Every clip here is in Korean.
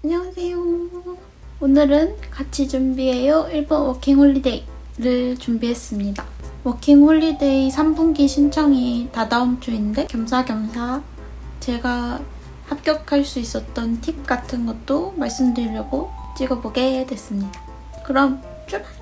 안녕하세요. 오늘은 같이 준비해요. 일본 워킹홀리데이를 준비했습니다. 워킹홀리데이 3분기 신청이 다다음 주인데 겸사겸사 제가 합격할 수 있었던 팁 같은 것도 말씀드리려고 찍어보게 됐습니다. 그럼 출발!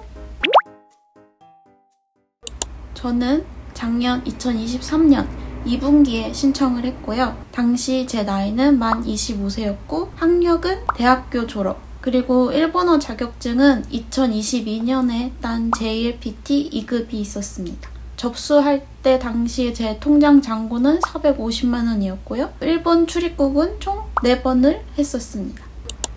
저는 작년 2023년 2분기에 신청을 했고요. 당시 제 나이는 만 25세였고 학력은 대학교 졸업, 그리고 일본어 자격증은 2022년에 딴 JLPT 2급이 있었습니다. 접수할 때 당시에 제 통장 잔고는 450만 원이었고요. 일본 출입국은 총 4번을 했었습니다.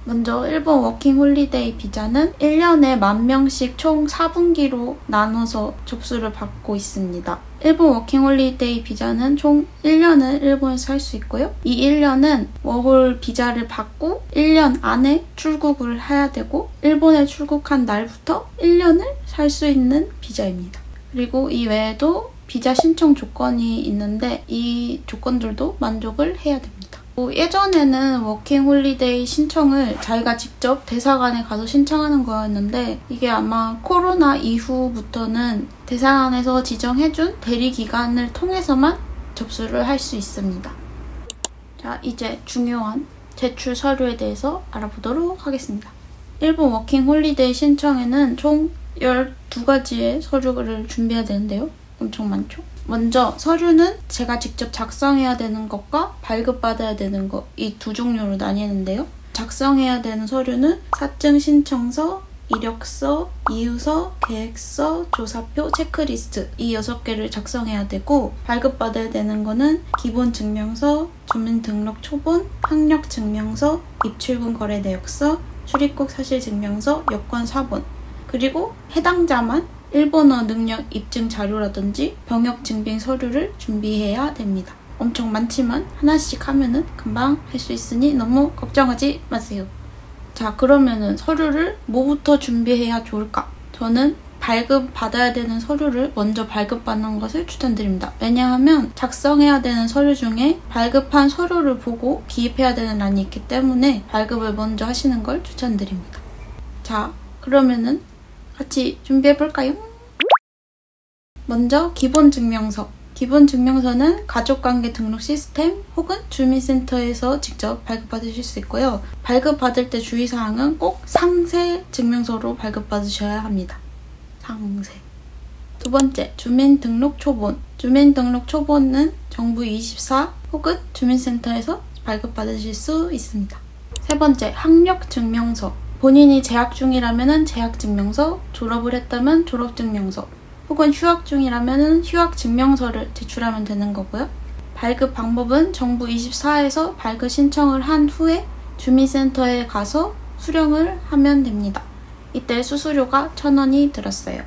먼저 일본 워킹홀리데이 비자는 1년에 10,000명씩 총 4분기로 나눠서 접수를 받고 있습니다. 일본 워킹홀리데이 비자는 총 1년을 일본에서 살 수 있고요. 이 1년은 워홀 비자를 받고 1년 안에 출국을 해야 되고 일본에 출국한 날부터 1년을 살 수 있는 비자입니다. 그리고 이 외에도 비자 신청 조건이 있는데 이 조건들도 만족을 해야 됩니다. 예전에는 워킹홀리데이 신청을 자기가 직접 대사관에 가서 신청하는 거였는데 이게 아마 코로나 이후부터는 대사관에서 지정해준 대리기관을 통해서만 접수를 할 수 있습니다. 자, 이제 중요한 제출 서류에 대해서 알아보도록 하겠습니다. 일본 워킹홀리데이 신청에는 총 12가지의 서류를 준비해야 되는데요. 엄청 많죠? 먼저 서류는 제가 직접 작성해야 되는 것과 발급받아야 되는 것, 이 두 종류로 나뉘는데요. 작성해야 되는 서류는 사증 신청서, 이력서, 이유서, 계획서, 조사표, 체크리스트 이 6개를 작성해야 되고, 발급받아야 되는 거는 기본증명서, 주민등록 초본, 학력증명서, 입출금 거래 내역서, 출입국 사실증명서, 여권 사본, 그리고 해당자만 일본어 능력 입증 자료라든지 병역 증빙 서류를 준비해야 됩니다. 엄청 많지만 하나씩 하면은 금방 할 수 있으니 너무 걱정하지 마세요. 자, 그러면은 서류를 뭐부터 준비해야 좋을까? 저는 발급받아야 되는 서류를 먼저 발급받는 것을 추천드립니다. 왜냐하면 작성해야 되는 서류 중에 발급한 서류를 보고 기입해야 되는 란이 있기 때문에 발급을 먼저 하시는 걸 추천드립니다. 자, 그러면은 같이 준비해볼까요? 먼저 기본증명서. 기본증명서는 가족관계 등록 시스템 혹은 주민센터에서 직접 발급받으실 수 있고요. 발급받을 때 주의사항은 꼭 상세 증명서로 발급받으셔야 합니다. 상세. 두 번째, 주민등록 초본. 주민등록 초본은 정부24 혹은 주민센터에서 발급받으실 수 있습니다. 세 번째, 학력증명서. 본인이 재학 중이라면 재학증명서, 졸업을 했다면 졸업증명서, 혹은 휴학 중이라면 휴학증명서를 제출하면 되는 거고요. 발급 방법은 정부 24에서 발급 신청을 한 후에 주민센터에 가서 수령을 하면 됩니다. 이때 수수료가 1,000원이 들었어요.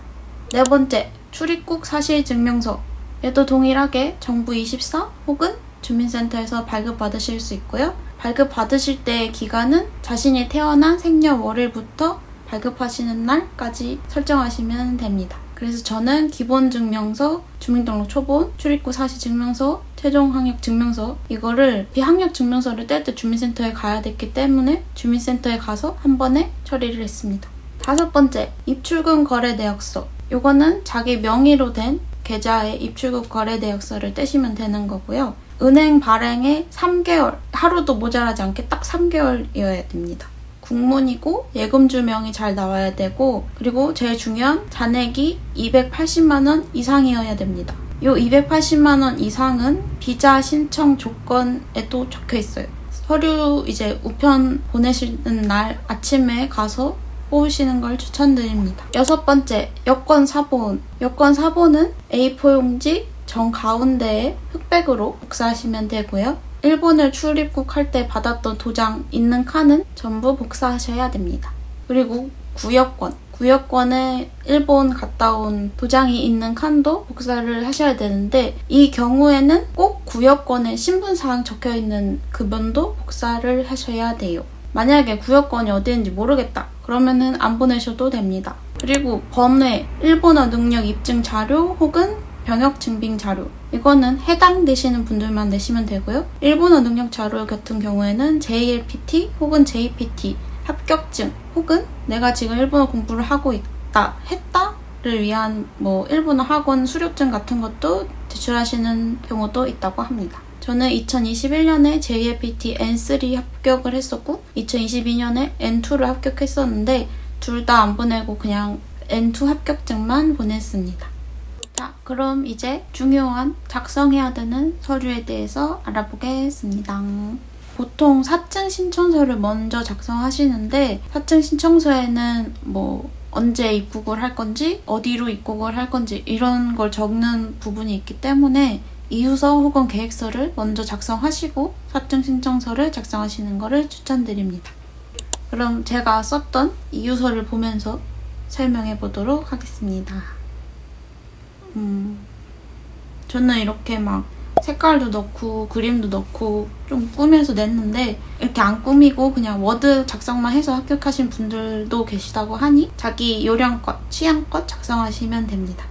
네 번째, 출입국 사실증명서. 얘도 동일하게 정부 24 혹은 주민센터에서 발급받으실 수 있고요. 발급받으실 때의 기간은 자신이 태어난 생년월일부터 발급하시는 날까지 설정하시면 됩니다. 그래서 저는 기본증명서, 주민등록 초본, 출입국 사실증명서, 최종 학력증명서 이거를 비학력증명서를 뗄 때 주민센터에 가야 됐기 때문에 주민센터에 가서 한 번에 처리를 했습니다. 다섯 번째, 입출금 거래 내역서. 이거는 자기 명의로 된 계좌의 입출금 거래 내역서를 떼시면 되는 거고요. 은행 발행에 3개월, 하루도 모자라지 않게 딱 3개월이어야 됩니다. 국문이고 예금주 명이 잘 나와야 되고, 그리고 제일 중요한 잔액이 280만 원 이상이어야 됩니다. 이 280만 원 이상은 비자 신청 조건에도 적혀 있어요. 서류 이제 우편 보내시는 날 아침에 가서 뽑으시는 걸 추천드립니다. 여섯 번째, 여권 사본. 여권 사본은 A4 용지 정가운데에 흑백으로 복사하시면 되고요. 일본을 출입국할 때 받았던 도장 있는 칸은 전부 복사하셔야 됩니다. 그리고 구여권. 구여권에 일본 갔다 온 도장이 있는 칸도 복사를 하셔야 되는데 이 경우에는 꼭 구여권에 신분사항 적혀있는 그 면도 복사를 하셔야 돼요. 만약에 구여권이 어디인지 모르겠다. 그러면은 안 보내셔도 됩니다. 그리고 번외, 일본어 능력 입증 자료 혹은 병역 증빙 자료. 이거는 해당되시는 분들만 내시면 되고요. 일본어 능력 자료 같은 경우에는 JLPT 혹은 JPT 합격증 혹은 내가 지금 일본어 공부를 하고 있다, 했다를 위한 뭐 일본어 학원 수료증 같은 것도 제출하시는 경우도 있다고 합니다. 저는 2021년에 JLPT N3 합격을 했었고 2022년에 N2를 합격했었는데 둘 다 안 보내고 그냥 N2 합격증만 보냈습니다. 자, 그럼 이제 중요한 작성해야 되는 서류에 대해서 알아보겠습니다. 보통 사증 신청서를 먼저 작성하시는데 사증 신청서에는 뭐 언제 입국을 할 건지 어디로 입국을 할 건지 이런 걸 적는 부분이 있기 때문에 이유서 혹은 계획서를 먼저 작성하시고 사증 신청서를 작성하시는 것을 추천드립니다. 그럼 제가 썼던 이유서를 보면서 설명해 보도록 하겠습니다. 저는 이렇게 막 색깔도 넣고 그림도 넣고 좀 꾸며서 냈는데 이렇게 안 꾸미고 그냥 워드 작성만 해서 합격하신 분들도 계시다고 하니 자기 요령껏, 취향껏 작성하시면 됩니다.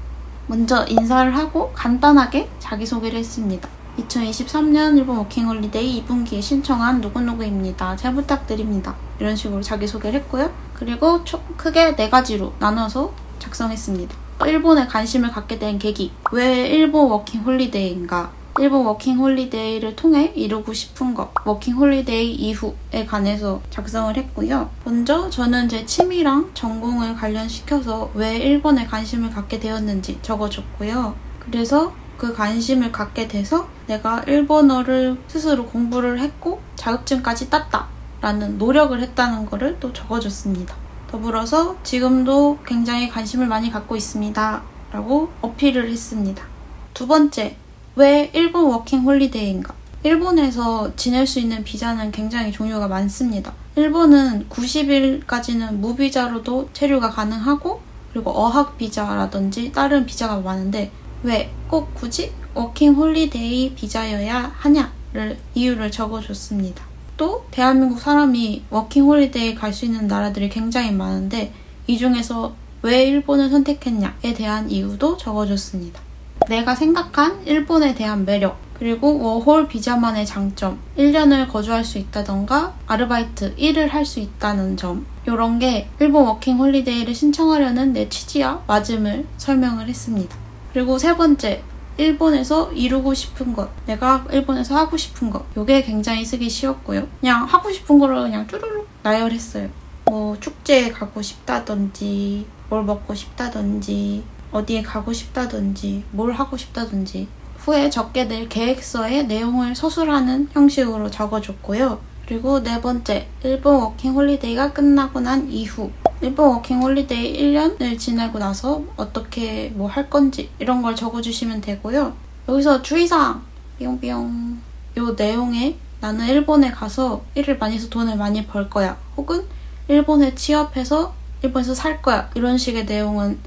먼저 인사를 하고 간단하게 자기소개를 했습니다. 2023년 일본 워킹홀리데이 2분기에 신청한 누구누구입니다. 잘 부탁드립니다. 이런 식으로 자기소개를 했고요. 그리고 총 크게 4가지로 나눠서 작성했습니다. 일본에 관심을 갖게 된 계기, 왜 일본 워킹홀리데이인가, 일본 워킹홀리데이를 통해 이루고 싶은 것, 워킹홀리데이 이후에 관해서 작성을 했고요. 먼저 저는 제 취미랑 전공을 관련시켜서 왜 일본에 관심을 갖게 되었는지 적어줬고요. 그래서 그 관심을 갖게 돼서 내가 일본어를 스스로 공부를 했고 자격증까지 땄다 라는 노력을 했다는 거를 또 적어줬습니다. 더불어서 지금도 굉장히 관심을 많이 갖고 있습니다 라고 어필을 했습니다. 두 번째, 왜 일본 워킹 홀리데이인가? 일본에서 지낼 수 있는 비자는 굉장히 종류가 많습니다. 일본은 90일까지는 무비자로도 체류가 가능하고 그리고 어학 비자라든지 다른 비자가 많은데 왜 꼭 굳이 워킹 홀리데이 비자여야 하냐를 이유를 적어줬습니다. 또 대한민국 사람이 워킹 홀리데이 갈 수 있는 나라들이 굉장히 많은데 이 중에서 왜 일본을 선택했냐에 대한 이유도 적어줬습니다. 내가 생각한 일본에 대한 매력, 그리고 워홀 비자만의 장점, 1년을 거주할 수 있다던가 아르바이트, 일을 할 수 있다는 점, 이런 게 일본 워킹 홀리데이를 신청하려는 내 취지와 맞음을 설명을 했습니다. 그리고 세 번째, 일본에서 이루고 싶은 것, 내가 일본에서 하고 싶은 것, 이게 굉장히 쓰기 쉬웠고요. 그냥 하고 싶은 거를 그냥 쭈루룩 나열했어요. 뭐 축제에 가고 싶다든지, 뭘 먹고 싶다든지, 어디에 가고 싶다든지, 뭘 하고 싶다든지 후에 적게 낼 계획서에 내용을 서술하는 형식으로 적어줬고요. 그리고 네 번째, 일본 워킹 홀리데이가 끝나고 난 이후 일본 워킹 홀리데이 1년을 지내고 나서 어떻게 뭐 할 건지 이런 걸 적어주시면 되고요. 여기서 주의사항! 뿅뿅. 요 내용에 나는 일본에 가서 일을 많이 해서 돈을 많이 벌 거야. 혹은 일본에 취업해서 일본에서 살 거야. 이런 식의 내용은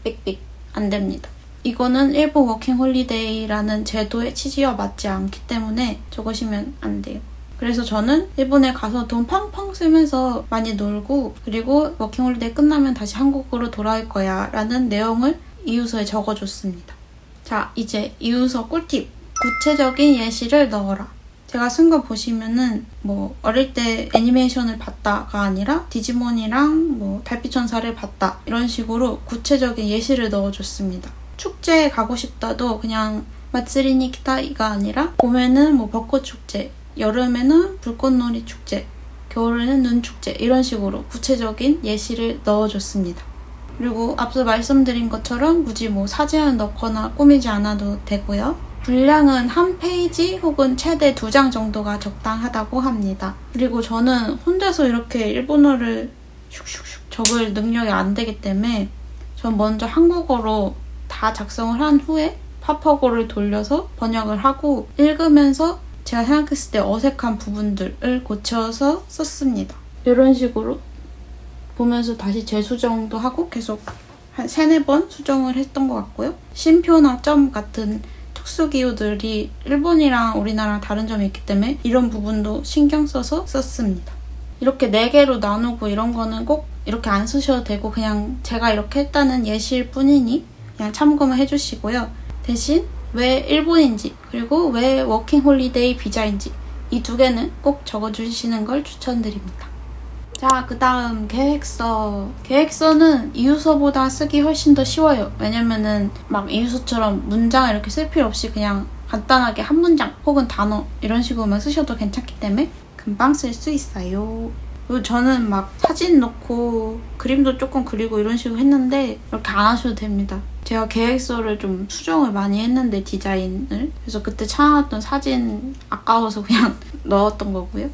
삑삑 안 됩니다. 이거는 일본 워킹 홀리데이라는 제도의 취지와 맞지 않기 때문에 적으시면 안 돼요. 그래서 저는 일본에 가서 돈 팡팡 쓰면서 많이 놀고 그리고 워킹 홀리데이 끝나면 다시 한국으로 돌아올 거야 라는 내용을 이유서에 적어줬습니다. 자, 이제 이유서 꿀팁! 구체적인 예시를 넣어라. 제가 쓴 거 보시면은 뭐 어릴 때 애니메이션을 봤다가 아니라 디지몬이랑 뭐 달빛천사를 봤다 이런 식으로 구체적인 예시를 넣어줬습니다. 축제에 가고 싶다도 그냥 마츠리니 키타이가 아니라 봄에는 뭐 벚꽃 축제, 여름에는 불꽃놀이 축제, 겨울에는 눈 축제 이런 식으로 구체적인 예시를 넣어줬습니다. 그리고 앞서 말씀드린 것처럼 굳이 뭐 사진을 넣거나 꾸미지 않아도 되고요. 분량은 한 페이지 혹은 최대 2장 정도가 적당하다고 합니다. 그리고 저는 혼자서 이렇게 일본어를 슉슉슉 적을 능력이 안 되기 때문에 전 먼저 한국어로 다 작성을 한 후에 파파고를 돌려서 번역을 하고 읽으면서 제가 생각했을 때 어색한 부분들을 고쳐서 썼습니다. 이런 식으로 보면서 다시 재수정도 하고 계속 한 3-4번 수정을 했던 것 같고요. 쉼표나 점 같은 특수기호들이 일본이랑 우리나라랑 다른 점이 있기 때문에 이런 부분도 신경 써서 썼습니다. 이렇게 4개로 나누고 이런 거는 꼭 이렇게 안 쓰셔도 되고 그냥 제가 이렇게 했다는 예시일 뿐이니 그냥 참고만 해주시고요. 대신 왜 일본인지 그리고 왜 워킹 홀리데이 비자인지 이 두 개는 꼭 적어주시는 걸 추천드립니다. 자, 그 다음 계획서. 계획서는 이유서보다 쓰기 훨씬 더 쉬워요. 왜냐면은 막 이유서처럼 문장을 이렇게 쓸 필요 없이 그냥 간단하게 한 문장 혹은 단어 이런 식으로만 쓰셔도 괜찮기 때문에 금방 쓸 수 있어요. 그리고 저는 막 사진 넣고 그림도 조금 그리고 이런 식으로 했는데 이렇게 안 하셔도 됩니다. 제가 계획서를 좀 수정을 많이 했는데 디자인을. 그래서 그때 찾아놨던 사진 아까워서 그냥 넣었던 거고요.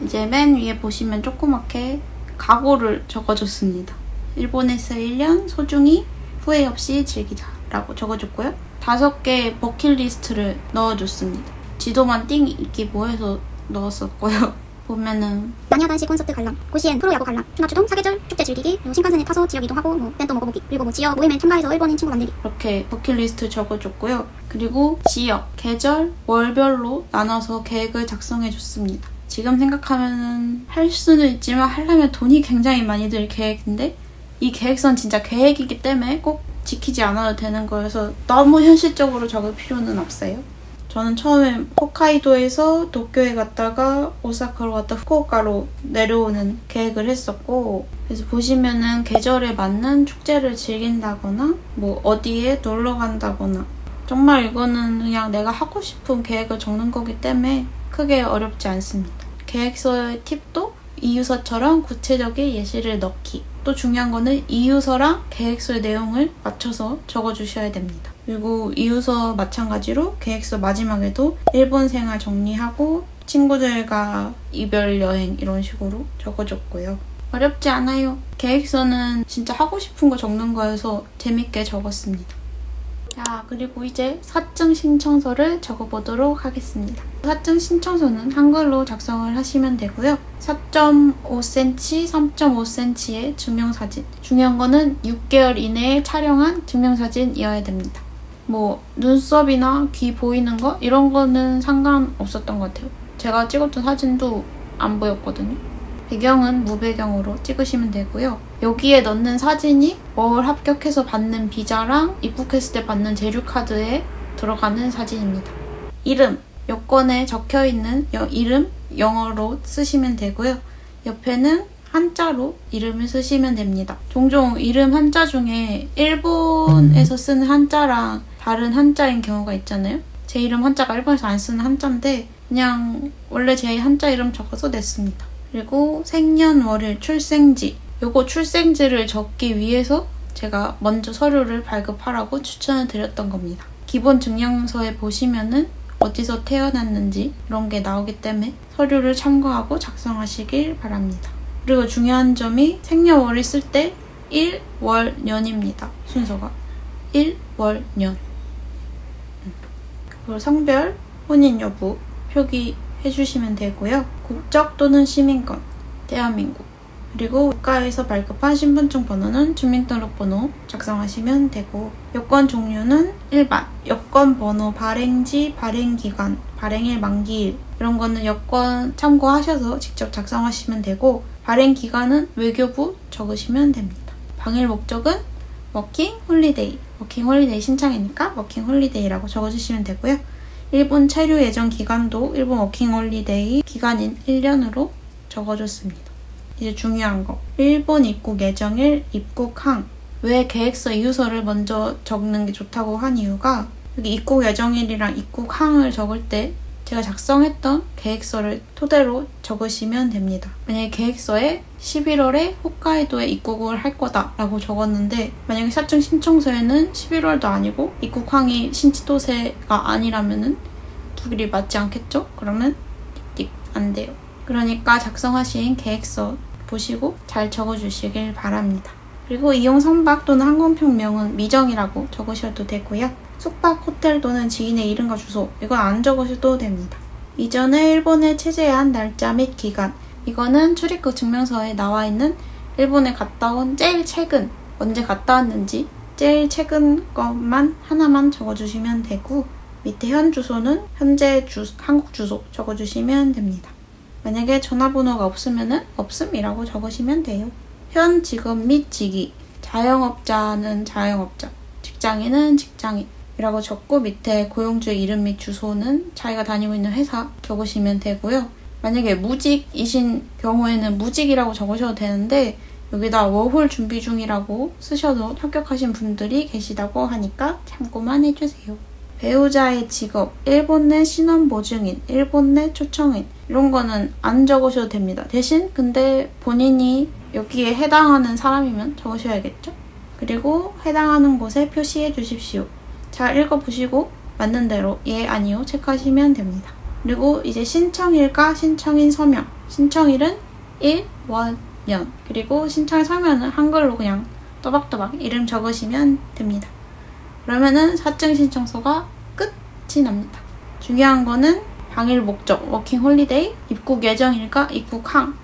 이제 맨 위에 보시면 조그맣게 각오를 적어줬습니다. 일본에서 1년 소중히 후회 없이 즐기자 라고 적어줬고요. 5개의 버킷리스트를 넣어줬습니다. 지도만 띵 있기 뭐해서 넣었었고요. 보면은 나냐단시 콘서트 관람, 고시엔 프로야구 관람, 휴가추동 사계절 축제 즐기기, 신칸센에 타서 지역 이동하고 벤또 먹어보기, 그리고 지역 모임에 참가해서 일본인 친구 만들기. 이렇게 버킷리스트 적어줬고요. 그리고 지역, 계절, 월별로 나눠서 계획을 작성해줬습니다. 지금 생각하면은 할 수는 있지만 하려면 돈이 굉장히 많이 들 계획인데 이 계획서는 진짜 계획이기 때문에 꼭 지키지 않아도 되는 거여서 너무 현실적으로 적을 필요는 없어요. 저는 처음에 홋카이도에서 도쿄에 갔다가 오사카로 갔다 후쿠오카로 내려오는 계획을 했었고, 그래서 보시면은 계절에 맞는 축제를 즐긴다거나 뭐 어디에 놀러 간다거나 정말 이거는 그냥 내가 하고 싶은 계획을 적는 거기 때문에 크게 어렵지 않습니다. 계획서의 팁도 이유서처럼 구체적인 예시를 넣기. 또 중요한 거는 이유서랑 계획서의 내용을 맞춰서 적어주셔야 됩니다. 그리고 이유서 마찬가지로 계획서 마지막에도 일본 생활 정리하고 친구들과 이별 여행 이런 식으로 적어줬고요. 어렵지 않아요. 계획서는 진짜 하고 싶은 거 적는 거여서 재밌게 적었습니다. 자, 그리고 이제 사증 신청서를 적어보도록 하겠습니다. 사증 신청서는 한글로 작성을 하시면 되고요. 4.5cm, 3.5cm의 증명사진. 중요한 거는 6개월 이내에 촬영한 증명사진이어야 됩니다. 뭐 눈썹이나 귀 보이는 거 이런 거는 상관없었던 것 같아요. 제가 찍었던 사진도 안 보였거든요. 배경은 무배경으로 찍으시면 되고요. 여기에 넣는 사진이 월 합격해서 받는 비자랑 입국했을 때 받는 재료카드에 들어가는 사진입니다. 이름, 여권에 적혀있는 이름 영어로 쓰시면 되고요. 옆에는 한자로 이름을 쓰시면 됩니다. 종종 이름 한자 중에 일본에서 쓰는 한자랑 다른 한자인 경우가 있잖아요. 제 이름 한자가 일본에서 안 쓰는 한자인데 그냥 원래 제 한자 이름 적어서 냈습니다. 그리고 생년월일, 출생지. 요거 출생지를 적기 위해서 제가 먼저 서류를 발급하라고 추천을 드렸던 겁니다. 기본 증명서에 보시면은 어디서 태어났는지 이런 게 나오기 때문에 서류를 참고하고 작성하시길 바랍니다. 그리고 중요한 점이 생년월일 쓸 때 1, 월, 년입니다. 순서가 1, 월, 년. 그리고 성별, 혼인 여부 표기해주시면 되고요. 국적 또는 시민권, 대한민국. 그리고 국가에서 발급한 신분증 번호는 주민등록번호 작성하시면 되고, 여권 종류는 일반, 여권 번호, 발행지, 발행기간, 발행일, 만기일 이런 거는 여권 참고하셔서 직접 작성하시면 되고, 발행기간은 외교부 적으시면 됩니다. 방일 목적은 워킹 홀리데이, 워킹 홀리데이 신청이니까 워킹 홀리데이라고 적어주시면 되고요. 일본 체류 예정 기간도 일본 워킹 홀리데이 기간인 1년으로 적어줬습니다. 이제 중요한 거. 일본 입국 예정일, 입국항. 왜 계획서 이유서를 먼저 적는 게 좋다고 한 이유가 여기 입국 예정일이랑 입국항을 적을 때 제가 작성했던 계획서를 토대로 적으시면 됩니다. 만약에 계획서에 11월에 홋카이도에 입국을 할 거다라고 적었는데 만약에 사증 신청서에는 11월도 아니고 입국항이 신치도세가 아니라면은 둘이 맞지 않겠죠? 그러면 띡띡 안 돼요. 그러니까 작성하신 계획서 보시고 잘 적어주시길 바랍니다. 그리고 이용 선박 또는 항공편명은 미정이라고 적으셔도 되고요. 숙박, 호텔 또는 지인의 이름과 주소 이건 안 적으셔도 됩니다. 이전에 일본에 체제한 날짜 및 기간 이거는 출입국 증명서에 나와 있는 일본에 갔다 온 제일 최근 언제 갔다 왔는지 제일 최근 것만 하나만 적어주시면 되고 밑에 현 주소는 현재 한국 주소 적어주시면 됩니다. 만약에 전화번호가 없으면은 없음이라고 적으시면 돼요. 현 직업 및 직위 자영업자는 자영업자 직장인은 직장인 이라고 적고 밑에 고용주의 이름 및 주소는 자기가 다니고 있는 회사 적으시면 되고요. 만약에 무직이신 경우에는 무직이라고 적으셔도 되는데 여기다 워홀 준비 중이라고 쓰셔도 합격하신 분들이 계시다고 하니까 참고만 해주세요. 배우자의 직업, 일본 내 신원보증인, 일본 내 초청인 이런 거는 안 적으셔도 됩니다. 대신 근데 본인이 여기에 해당하는 사람이면 적으셔야겠죠? 그리고 해당하는 곳에 표시해 주십시오. 잘 읽어보시고 맞는 대로 예, 아니요 체크하시면 됩니다. 그리고 이제 신청일과 신청인 서명, 신청일은 1, 월, 년 그리고 신청일 서명은 한글로 그냥 또박또박 이름 적으시면 됩니다. 그러면은 사증 신청서가 끝이 납니다. 중요한 거는 방일 목적, 워킹 홀리데이, 입국 예정일과 입국 항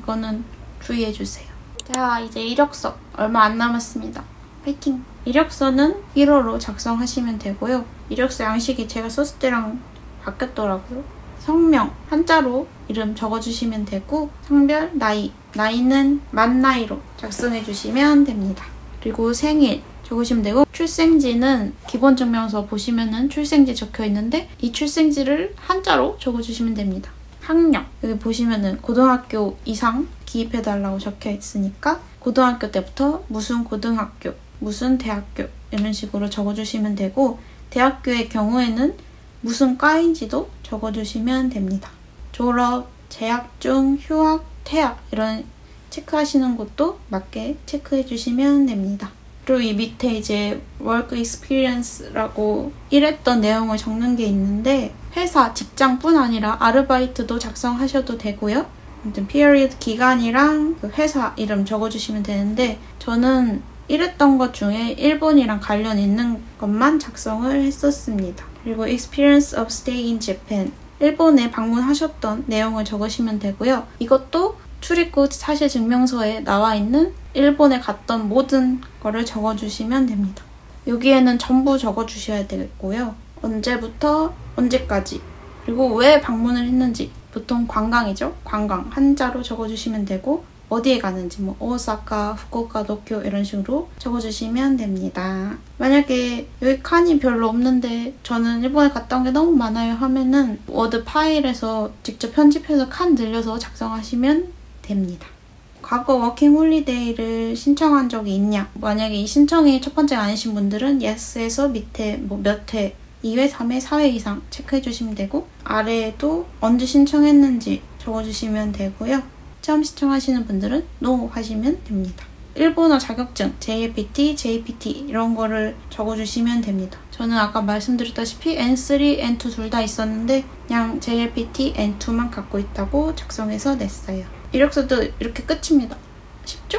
이거는 주의해주세요. 자, 이제 이력서 얼마 안 남았습니다. 파이팅! 이력서는 1호로 작성하시면 되고요. 이력서 양식이 제가 썼을 때랑 바뀌었더라고요. 성명, 한자로 이름 적어주시면 되고 성별, 나이는 만 나이로 작성해주시면 됩니다. 그리고 생일 적으시면 되고 출생지는 기본증명서 보시면은 출생지 적혀있는데 이 출생지를 한자로 적어주시면 됩니다. 학력, 여기 보시면은 고등학교 이상 기입해달라고 적혀있으니까 고등학교 때부터 무슨 고등학교, 무슨 대학교 이런 식으로 적어주시면 되고 대학교의 경우에는 무슨 과인지도 적어주시면 됩니다. 졸업, 재학 중, 휴학, 퇴학 이런 체크하시는 것도 맞게 체크해주시면 됩니다. 그리고 이 밑에 이제 work experience라고 일했던 내용을 적는 게 있는데 회사, 직장뿐 아니라 아르바이트도 작성하셔도 되고요. 아무튼 period 기간이랑 그 회사 이름 적어주시면 되는데 저는 일했던 것 중에 일본이랑 관련 있는 것만 작성을 했었습니다. 그리고 experience of stay in Japan 일본에 방문하셨던 내용을 적으시면 되고요. 이것도 출입국 사실 증명서에 나와 있는 일본에 갔던 모든 거를 적어주시면 됩니다. 여기에는 전부 적어주셔야 되겠고요. 언제부터 언제까지 그리고 왜 방문을 했는지 보통 관광이죠. 관광 한자로 적어주시면 되고 어디에 가는지 뭐 오사카, 후쿠오카, 도쿄 이런 식으로 적어주시면 됩니다. 만약에 여기 칸이 별로 없는데 저는 일본에 갔다 온 게 너무 많아요 하면은 워드 파일에서 직접 편집해서 칸 늘려서 작성하시면 됩니다. 과거 워킹 홀리데이를 신청한 적이 있냐? 만약에 이 신청이 첫 번째가 아니신 분들은 yes에서 밑에 뭐 몇 회, 2회, 3회, 4회 이상 체크해 주시면 되고 아래에도 언제 신청했는지 적어주시면 되고요. 처음 신청하시는 분들은 no 하시면 됩니다. 일본어 자격증, JLPT, JPT 이런 거를 적어주시면 됩니다. 저는 아까 말씀드렸다시피 N3, N2 둘 다 있었는데 그냥 JLPT, N2만 갖고 있다고 작성해서 냈어요. 이력서도 이렇게 끝입니다. 쉽죠?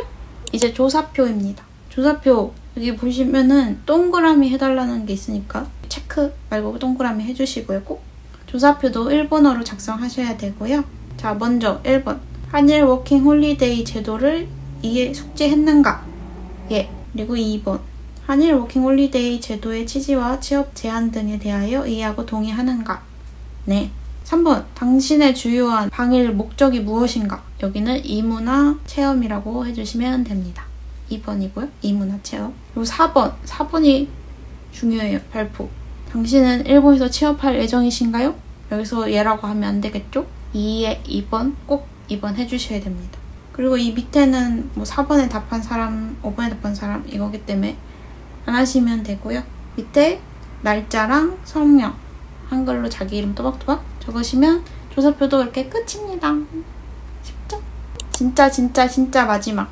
이제 조사표입니다. 조사표 여기 보시면은 동그라미 해달라는 게 있으니까 체크 말고 동그라미 해주시고요. 꼭 조사표도 일본어로 작성하셔야 되고요. 자, 먼저 1번 한일 워킹 홀리데이 제도를 이해 숙지했는가? 예. 그리고 2번 한일 워킹 홀리데이 제도의 취지와 취업 제한 등에 대하여 이해하고 동의하는가? 네. 3번 당신의 주요한 방일 목적이 무엇인가? 여기는 이문화 체험이라고 해주시면 됩니다. 2번이고요. 이문화 체험. 그리고 4번이 중요해요. 발표. 당신은 일본에서 취업할 예정이신가요? 여기서 예라고 하면 안 되겠죠? 2번 꼭 2번 해주셔야 됩니다. 그리고 이 밑에는 뭐 4번에 답한 사람, 5번에 답한 사람 이거기 때문에 안 하시면 되고요. 밑에 날짜랑 성명 한글로 자기 이름 또박또박 적으시면 조사표도 이렇게 끝입니다. 쉽죠? 진짜 마지막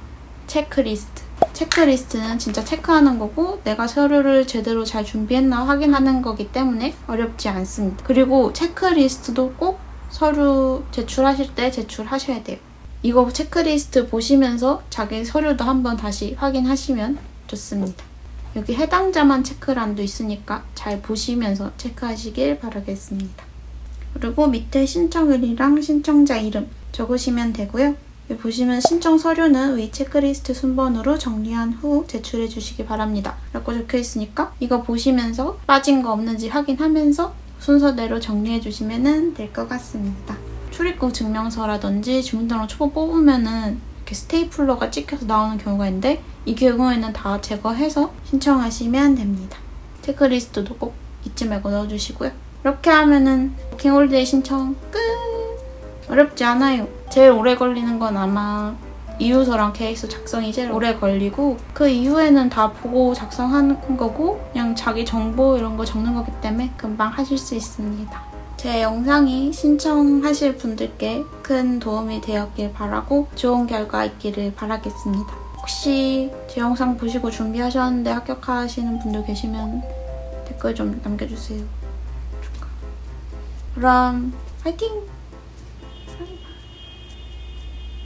체크리스트. 체크리스트는 진짜 체크하는 거고 내가 서류를 제대로 잘 준비했나 확인하는 거기 때문에 어렵지 않습니다. 그리고 체크리스트도 꼭 서류 제출하실 때 제출하셔야 돼요. 이거 체크리스트 보시면서 자기 서류도 한번 다시 확인하시면 좋습니다. 여기 해당자만 체크란도 있으니까 잘 보시면서 체크하시길 바라겠습니다. 그리고 밑에 신청일이랑 신청자 이름 적으시면 되고요. 여기 보시면 신청 서류는 위 체크리스트 순번으로 정리한 후 제출해 주시기 바랍니다. 라고 적혀 있으니까 이거 보시면서 빠진 거 없는지 확인하면서 순서대로 정리해 주시면 될 것 같습니다. 출입국 증명서라든지 주민등록 초보 뽑으면은 이렇게 스테이플러가 찍혀서 나오는 경우가 있는데 이 경우에는 다 제거해서 신청하시면 됩니다. 체크리스트도 꼭 잊지 말고 넣어주시고요. 이렇게 하면은 워킹홀리데이 신청 끝! 어렵지 않아요. 제일 오래 걸리는 건 아마 이유서랑 계획서 작성이 제일 오래 걸리고 그 이후에는 다 보고 작성하는 거고 그냥 자기 정보 이런 거 적는 거기 때문에 금방 하실 수 있습니다. 제 영상이 신청하실 분들께 큰 도움이 되었길 바라고 좋은 결과 있기를 바라겠습니다. 혹시 제 영상 보시고 준비하셨는데 합격하시는 분들 계시면 댓글 좀 남겨주세요. 그럼 화이팅!